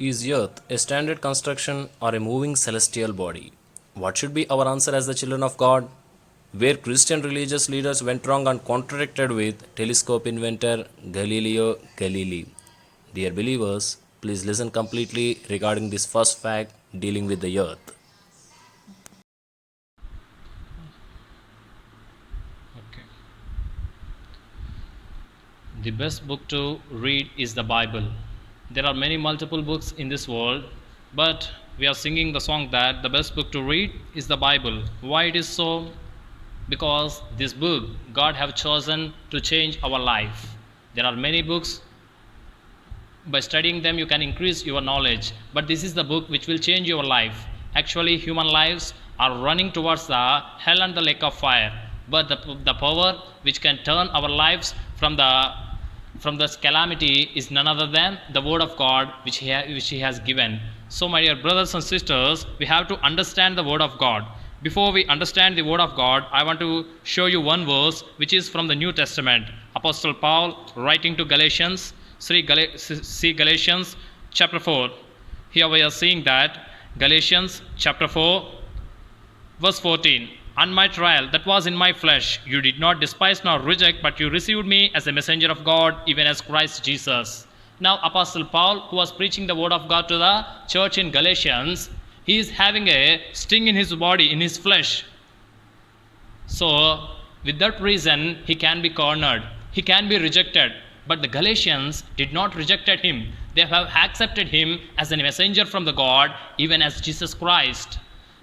Is Earth a standard construction or a moving celestial body? What should be our answer as the children of God? Where Christian religious leaders went wrong and contradicted with telescope inventor Galileo Galilei. Dear believers, please listen completely regarding this first fact dealing with the Earth. Okay. The best book to read is the Bible. There are many multiple books in this world, but we are singing the song that the best book to read is the Bible. Why it is so? Because this book God have chosen to change our life. There are many books. By studying them you can increase your knowledge, but this is the book which will change your life. Actually, human lives are running towards the hell and the lake of fire, but the power which can turn our lives from this calamity is none other than the word of God which he has given. So my dear brothers and sisters, we have to understand the word of God. Before we understand the word of God, I want to show you one verse which is from the New Testament. Apostle Paul writing to Galatians, see Galatians chapter 4. Here we are seeing that Galatians chapter 4 verse 14. On my trial that was in my flesh, you did not despise nor reject, but you received me as a messenger of God, even as Christ Jesus. Now Apostle Paul, who was preaching the word of God to the church in Galatians, he is having a sting in his body, in his flesh. So with that reason he can be cornered, he can be rejected. But the Galatians did not rejected him. They have accepted him as a messenger from the God, even as Jesus Christ.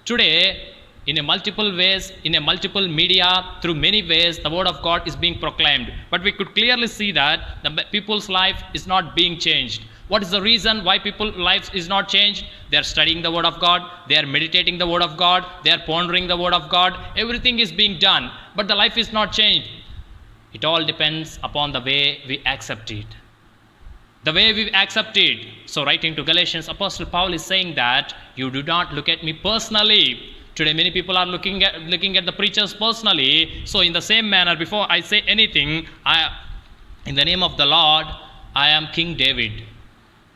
Today, in a multiple ways, in a multiple media, through many ways, the word of God is being proclaimed. But we could clearly see that the people's life is not being changed. What is the reason why people's lives is not changed? They are studying the word of God, they are meditating the word of God, they are pondering the word of God. Everything is being done, but the life is not changed. It all depends upon the way we accept it. The way we accept it. So writing to Galatians, Apostle Paul is saying that you do not look at me personally. Today many people are looking at the preachers personally. So in the same manner, before I say anything, in the name of the Lord, I am King David.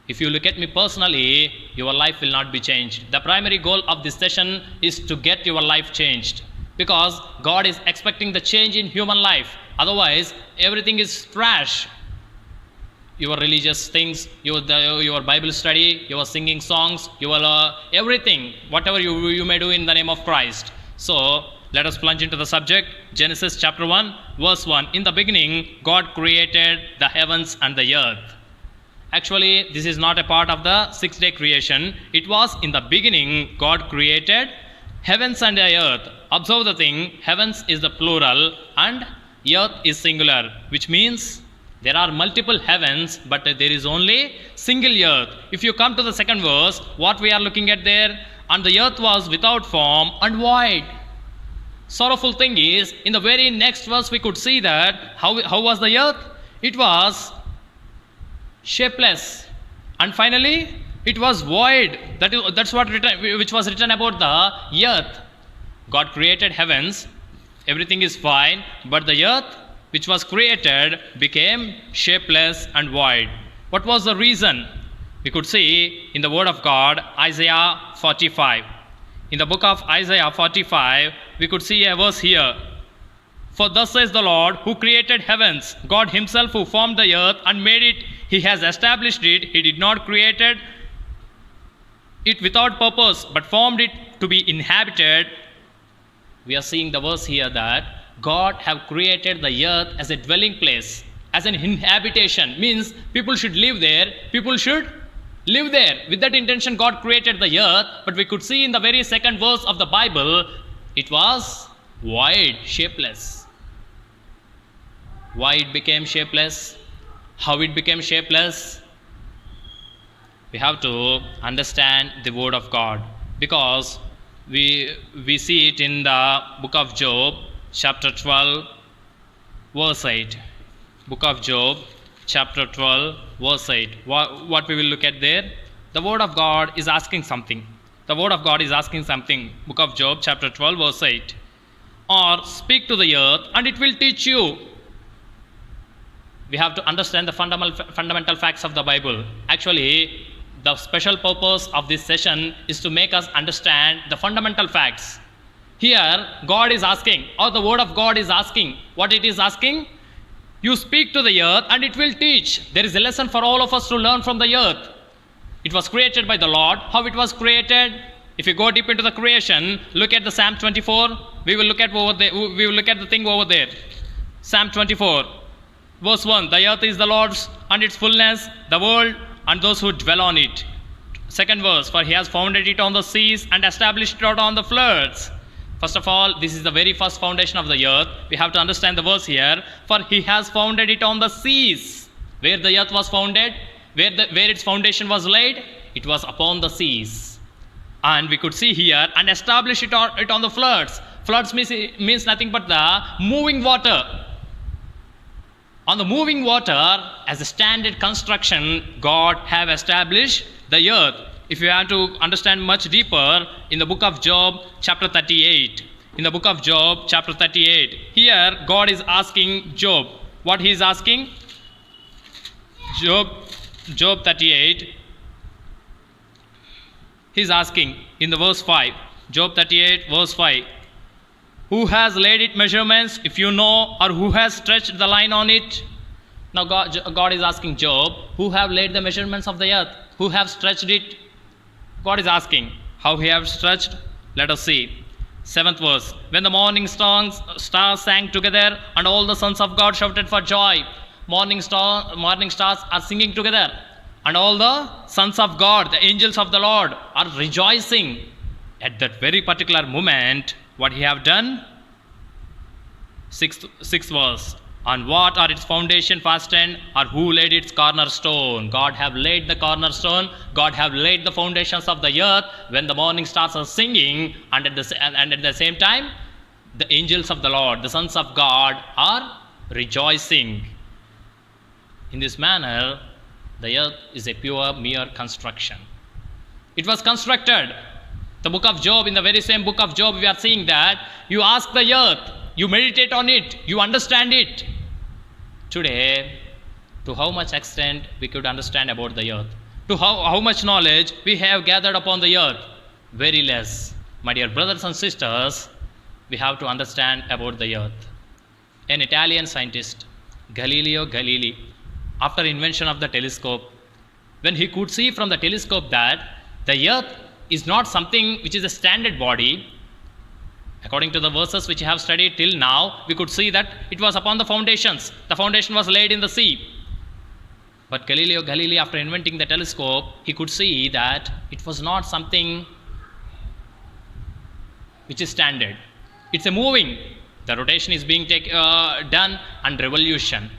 If you look at me personally, your life will not be changed. The primary goal of this session is to get your life changed, because God is expecting the change in human life. Otherwise, everything is trash. Your religious things, your Bible study, your singing songs, your everything, whatever you may do in the name of Christ. So let us plunge into the subject. Genesis chapter 1, verse 1. In the beginning, God created the heavens and the earth. Actually, this is not a part of the 6-day creation. It was in the beginning God created heavens and the earth. Observe the thing, heavens is the plural and earth is singular, which means there are multiple heavens, but there is only single earth. If you come to the second verse, what we are looking at there, and the earth was without form and void. Sorrowful thing is, in the very next verse we could see that how was the earth? It was shapeless, and finally it was void. That's what which was written about the earth. God created heavens, everything is fine, but the earth which was created became shapeless and void. What was the reason? We could see in the word of God, Isaiah 45. In the book of Isaiah 45, we could see a verse here. For thus says the Lord, who created heavens, God himself who formed the earth and made it, he has established it. He did not create it without purpose, but formed it to be inhabited. We are seeing the verse here that God have created the earth as a dwelling place, as an inhabitation. Means people should live there. People should live there. With that intention, God created the earth. But we could see in the very second verse of the Bible, it was void, shapeless. Why it became shapeless? How it became shapeless? We have to understand the word of God, because we see it in the book of Job, chapter 12, verse 8. Book of Job, chapter 12, verse 8. What we will look at there? The word of God is asking something. The word of God is asking something. Book of Job, chapter 12, verse 8. Or speak to the earth and it will teach you. We have to understand the fundamental facts of the Bible. Actually, The special purpose of this session is to make us understand the fundamental facts. Here, God is asking, or the Word of God is asking, what it is asking? You speak to the earth and it will teach. There is a lesson for all of us to learn from the earth. It was created by the Lord. How it was created? If you go deep into the creation, look at the Psalm 24. We will look at the thing over there. Psalm 24, verse 1. The earth is the Lord's and its fullness, the world and those who dwell on it. Second verse, for he has founded it on the seas and established it on the floods. First of all, this is the very first foundation of the earth. We have to understand the verse here. For he has founded it on the seas. Where the earth was founded, where its foundation was laid, it was upon the seas. And we could see here, and establish it on the floods. Floods means nothing but the moving water. On the moving water, as a standard construction, God have established the earth. If you have to understand much deeper, in the book of Job, chapter 38. In the book of Job, chapter 38. Here, God is asking Job. What he is asking? Job 38. He is asking in the verse 5. Job 38, verse 5. Who has laid it measurements, if you know, or who has stretched the line on it? Now God is asking Job, who have laid the measurements of the earth? Who have stretched it? God is asking, how he have stretched? Let us see. 7th verse. When the morning stars sang together, and all the sons of God shouted for joy. Morning stars are singing together, and all the sons of God, the angels of the Lord, are rejoicing. At that very particular moment, what he have done? 6th verse. On what are its foundation fastened, or who laid its cornerstone? God have laid the cornerstone. God have laid the foundations of the earth. When the morning stars are singing, and at the same time, the angels of the Lord, the sons of God, are rejoicing. In this manner, the earth is a pure, mere construction. It was constructed. The book of Job, in the very same book of Job, we are seeing that you ask the earth, you meditate on it, you understand it. Today, to how much extent we could understand about the earth? To how much knowledge we have gathered upon the earth? Very less. My dear brothers and sisters, we have to understand about the earth. An Italian scientist, Galileo Galilei, after invention of the telescope, when he could see from the telescope that the earth is not something which is a standard body, according to the verses which I have studied till now, we could see that it was upon the foundations. The foundation was laid in the sea. But Galileo Galilei, after inventing the telescope, he could see that it was not something which is standard. It's a moving. The rotation is being done, and revolution.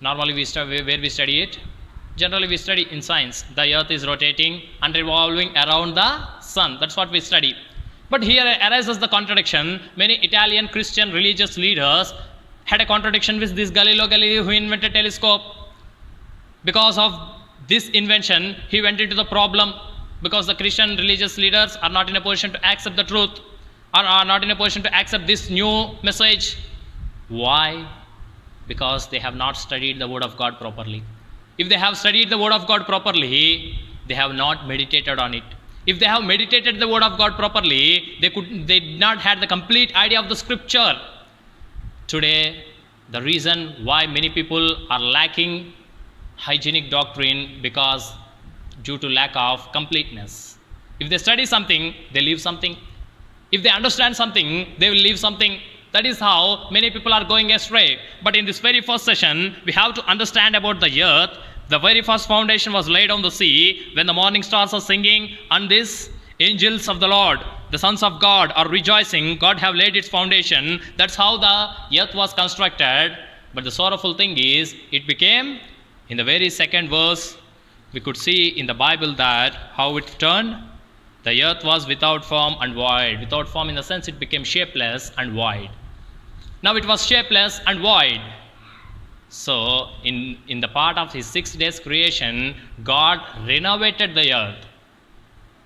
Normally, where we study it? Generally, we study in science. The earth is rotating and revolving around the sun. That's what we study. But here arises the contradiction. Many Italian Christian religious leaders had a contradiction with this Galileo Galilei who invented telescope. Because of this invention, he went into the problem, because the Christian religious leaders are not in a position to accept the truth, or are not in a position to accept this new message. Why? Because they have not studied the Word of God properly. If they have studied the Word of God properly, they have not meditated on it. If they have meditated the Word of God properly, they did not have the complete idea of the Scripture. Today, the reason why many people are lacking hygienic doctrine, because due to lack of completeness. If they study something, they leave something. If they understand something, they will leave something. That is how many people are going astray. But in this very first session, we have to understand about the earth. The very first foundation was laid on the sea when the morning stars are singing, and these angels of the Lord, the sons of God, are rejoicing. God have laid its foundation. That's how the earth was constructed. But the sorrowful thing is, it became, in the very second verse, we could see in the Bible that how it turned. The earth was without form and void. Without form in the sense it became shapeless and void. Now it was shapeless and void. So in the part of his 6 days creation, God renovated the earth.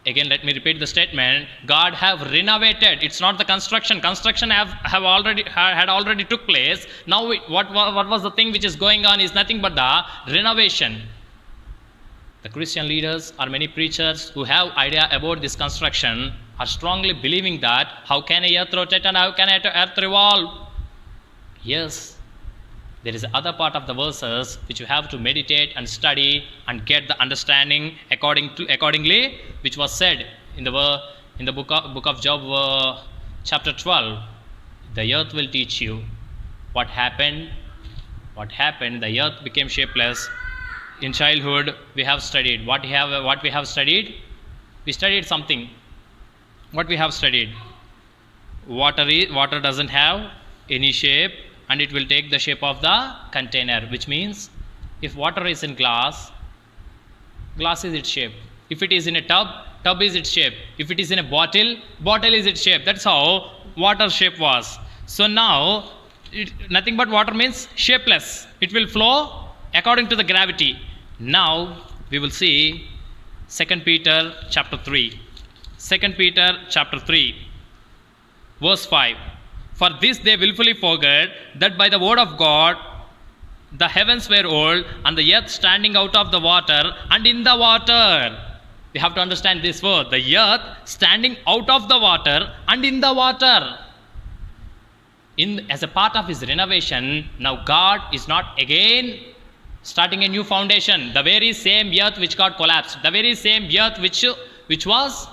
Again, let me repeat the statement. God have renovated. It's not the construction. Construction had already took place. Now what was the thing which is going on is nothing but the renovation. The Christian leaders or many preachers who have idea about this construction are strongly believing that how can a earth rotate and how can a earth revolve? Yes, there is other part of the verses which you have to meditate and study and get the understanding accordingly, which was said in the book of Job, chapter 12. The earth will teach you what happened. What happened? The earth became shapeless. In childhood, we have studied what we have studied. We studied something. What we have studied? Water doesn't have any shape, and it will take the shape of the container, which means if water is in glass is its shape. If it is in a tub is its shape. If it is in a bottle is its shape. That's how water shape was. So now nothing but water means shapeless. It will flow according to the gravity. Now we will see 2 Peter chapter 3. 2 Peter chapter 3 verse 5. For this they willfully forget that by the word of God the heavens were old, and the earth standing out of the water and in the water. We have to understand this word. The earth standing out of the water and in the water. As a part of his renovation, now God is not again starting a new foundation. The very same earth which got collapsed, the very same earth which was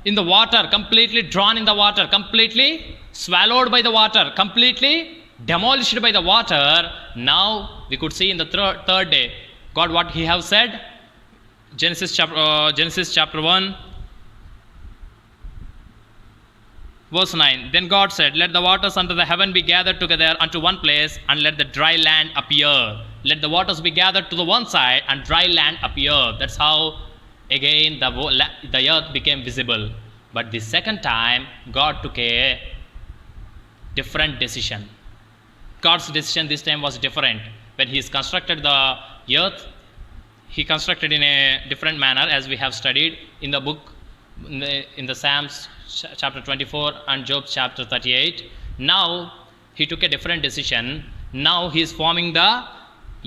in the water, completely drawn in the water, completely swallowed by the water, completely demolished by the water. Now we could see in the third day, God what he have said. Genesis chapter 1 verse 9. Then God said, let the waters under the heaven be gathered together unto one place, and let the dry land appear. Let the waters be gathered to the one side, and dry land appear. That's how again the earth became visible. But the second time God took a different decision. God's decision this time was different. When he constructed the earth, he constructed in a different manner, as we have studied in the book, in the Psalms chapter 24 and Job chapter 38. Now he took a different decision. Now he is forming the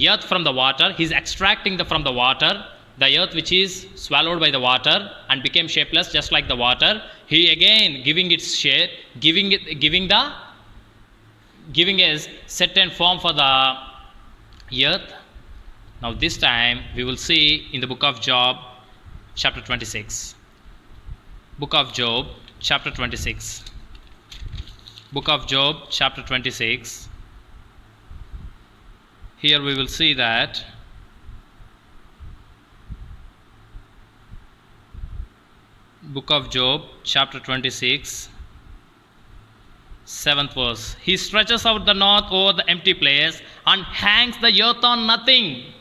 earth from the water. He is extracting from the water the earth which is swallowed by the water and became shapeless just like the water. He again giving its shape, giving a certain form for the earth. Now this time we will see in the book of Job chapter 26. Book of Job chapter 26. Book of Job chapter 26. Here we will see that Book of Job chapter 26, 7th verse. He stretches out the north over the empty place and hangs the earth on nothing.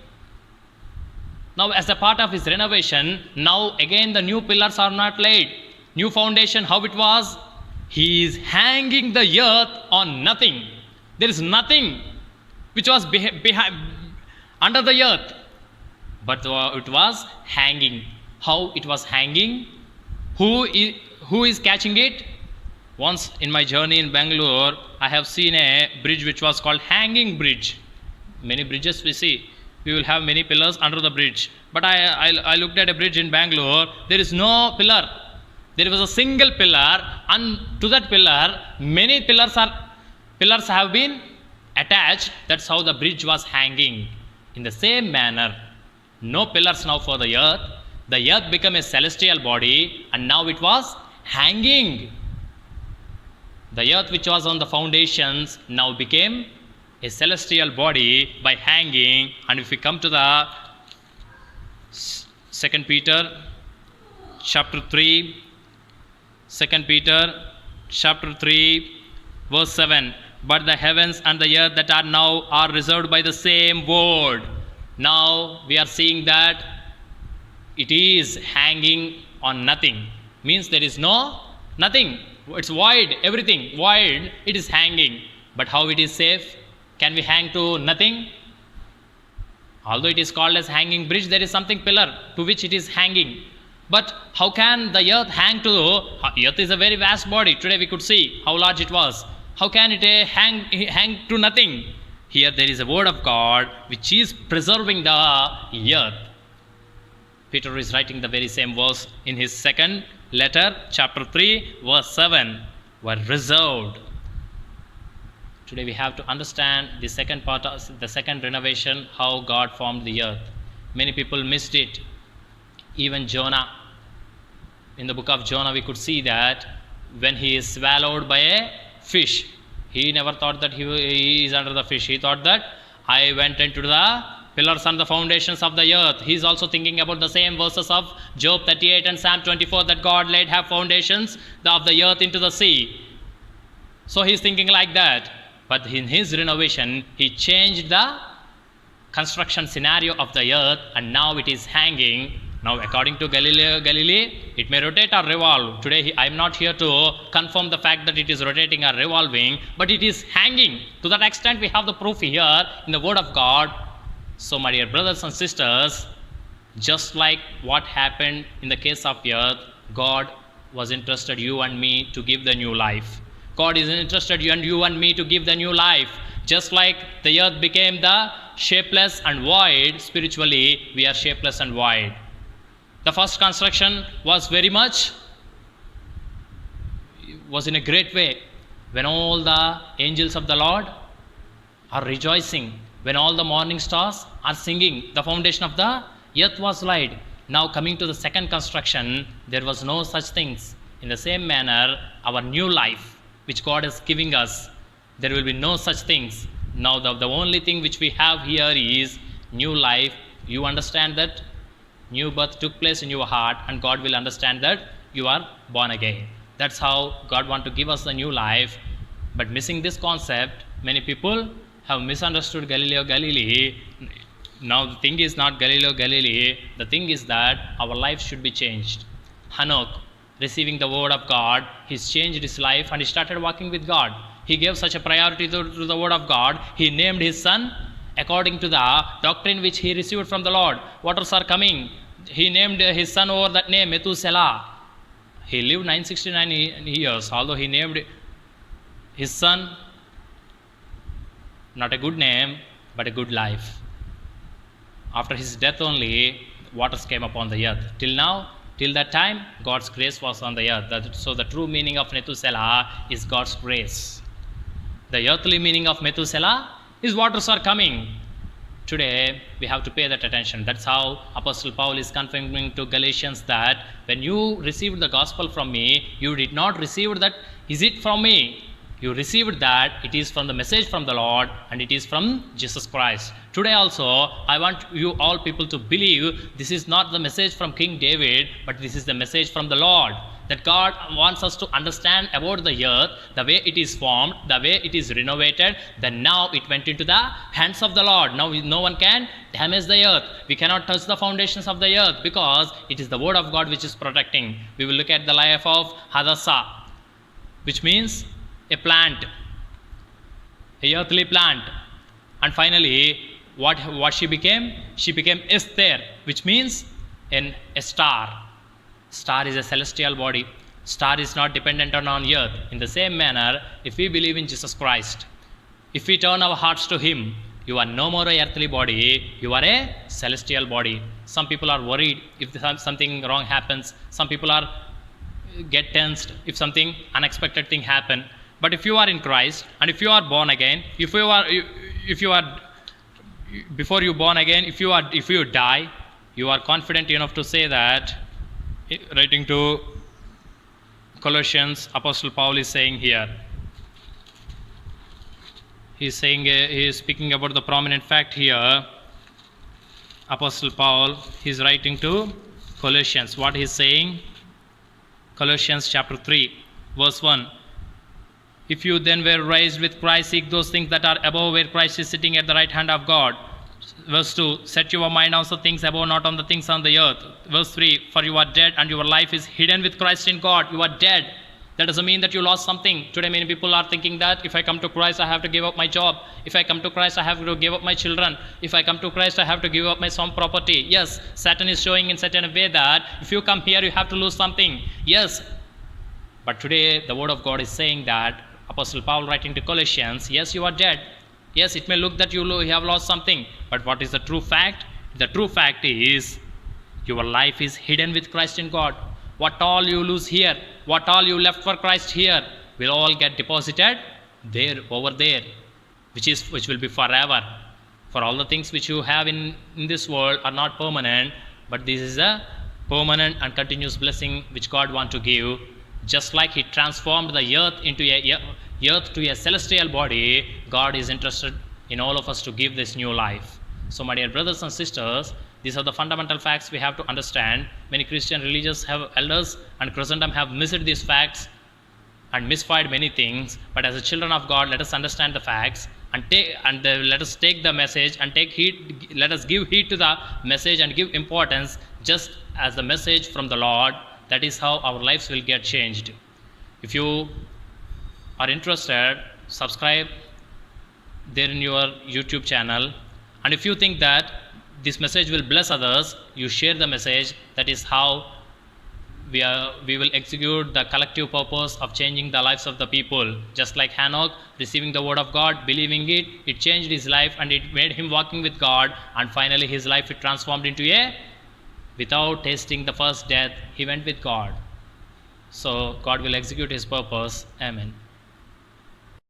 Now as a part of his renovation, now again the new pillars are not laid. New foundation, how it was? He is hanging the earth on nothing. There is nothing which was behind under the earth, but it was hanging. How it was hanging? Who is catching it? Once in my journey in Bangalore, I have seen a bridge which was called hanging bridge. Many bridges we see, we will have many pillars under the bridge. But I looked at a bridge in Bangalore. There is no pillar. There was a single pillar, and to that pillar, many pillars have been attached. That's how the bridge was hanging. In the same manner, no pillars now for the earth. The earth became a celestial body, and now it was hanging. The earth which was on the foundations now became a celestial body by hanging. And if we come to the 2 Peter chapter 3, 2 Peter chapter 3 verse 7. But the heavens and the earth that are now are reserved by the same word. Now we are seeing that it is hanging on nothing. Means there is nothing. It's void, everything void. It is hanging. But how it is safe? Can we hang to nothing? Although it is called as hanging bridge, there is something pillar to which it is hanging. But how can the earth hang to? Earth is a very vast body. Today we could see how large it was. How can it hang to nothing? Here there is a word of God which is preserving the earth. Peter is writing the very same verse in his second letter, chapter 3, verse 7, were reserved. Today we have to understand the second part of the second renovation, how God formed the earth. Many people missed it. Even Jonah, in the book of Jonah, we could see that when he is swallowed by a fish, he never thought that he is under the fish. He thought that I went into the pillars and the foundations of the earth. He is also thinking about the same verses of Job 38 and Psalm 24, that God laid have foundations of the earth into the sea. So he is thinking like that. But in his renovation, he changed the construction scenario of the earth, and now it is hanging. Now, according to Galilee, it may rotate or revolve. Today, I am not here to confirm the fact that it is rotating or revolving, but it is hanging. To that extent, we have the proof here in the Word of God. So, my dear brothers and sisters, just like what happened in the case of earth, God was interested you and me to give the new life. God is interested you and me to give the new life. Just like the earth became the shapeless and void, spiritually we are shapeless and void. The first construction was in a great way. When all the angels of the Lord are rejoicing, when all the morning stars are singing, the foundation of the earth was laid. Now coming to the second construction, there was no such things. In the same manner, our new life, which God is giving us, there will be no such things. Now the only thing which we have here is new life. You understand that new birth took place in your heart, and God will understand that you are born again. That's how God wants to give us the new life. But missing this concept, many people have misunderstood Galileo Galilei. Now the thing is not Galileo Galilei. The thing is that our life should be changed. Hanok, receiving the word of God, he's changed his life and he started walking with God. He gave such a priority to the word of God. He named his son according to the doctrine which he received from the Lord. Waters are coming. He named his son over that name, Methuselah. He lived 969 years, although he named his son not a good name, but a good life. After his death only, waters came upon the earth. Till that time, God's grace was on the earth. So the true meaning of Methuselah is God's grace. The earthly meaning of Methuselah is waters are coming. Today, we have to pay that attention. That's how Apostle Paul is confirming to Galatians that when you received the gospel from me, you did not receive that, is it from me? You received that, it is from the message from the Lord, and it is from Jesus Christ. Today also, I want you all people to believe this is not the message from King David, but this is the message from the Lord. That God wants us to understand about the earth, the way it is formed, the way it is renovated, then now it went into the hands of the Lord. Now no one can damage the earth. We cannot touch the foundations of the earth because it is the word of God which is protecting. We will look at the life of Hadassah, which means a plant, a earthly plant. And finally, what she became? She became Esther, which means a star. Star is a celestial body. Star is not dependent on earth. In the same manner, if we believe in Jesus Christ, if we turn our hearts to Him, you are no more a earthly body, you are a celestial body. Some people are worried if something wrong happens. Some people get tensed if something unexpected thing happen. But if you are in Christ, and if you are born again, if you are before you born again, if you die, you are confident enough to say that. Writing to Colossians, Apostle Paul is saying here. He is speaking about the prominent fact here. Apostle Paul, he is writing to Colossians. What he is saying? Colossians chapter 3, verse 1. If you then were raised with Christ, seek those things that are above, where Christ is sitting at the right hand of God. Verse 2, set your mind on the things above, not on the things on the earth. Verse 3, for you are dead and your life is hidden with Christ in God. You are dead. That doesn't mean that you lost something. Today many people are thinking that if I come to Christ, I have to give up my job. If I come to Christ, I have to give up my children. If I come to Christ, I have to give up my some property. Yes, Satan is showing in certain way that if you come here, you have to lose something. Yes, but today the word of God is saying that, Apostle Paul writing to Colossians, yes, you are dead. Yes, it may look that you have lost something, but what is the true fact? The true fact is your life is hidden with Christ in God. What all you lose here, what all you left for Christ here, will all get deposited there, over there, which will be forever. For all the things which you have in this world are not permanent, but this is a permanent and continuous blessing which God want to give. Just like He transformed the earth into earth to a celestial body, God is interested in all of us to give this new life. So, my dear brothers and sisters, these are the fundamental facts we have to understand. Many Christian religious have elders and Christendom have missed these facts and misfired many things. But as a children of God, let us understand the facts and let us take the message and take heed. Let us give heed to the message and give importance just as the message from the Lord. That is how our lives will get changed. If you are interested, subscribe there in your YouTube channel. And if you think that this message will bless others, you share the message. That is how we will execute the collective purpose of changing the lives of the people. Just like Hanok receiving the word of God, believing it, it changed his life and it made him walking with God, and finally his life it transformed into without tasting the first death, he went with God. So God will execute His purpose. Amen.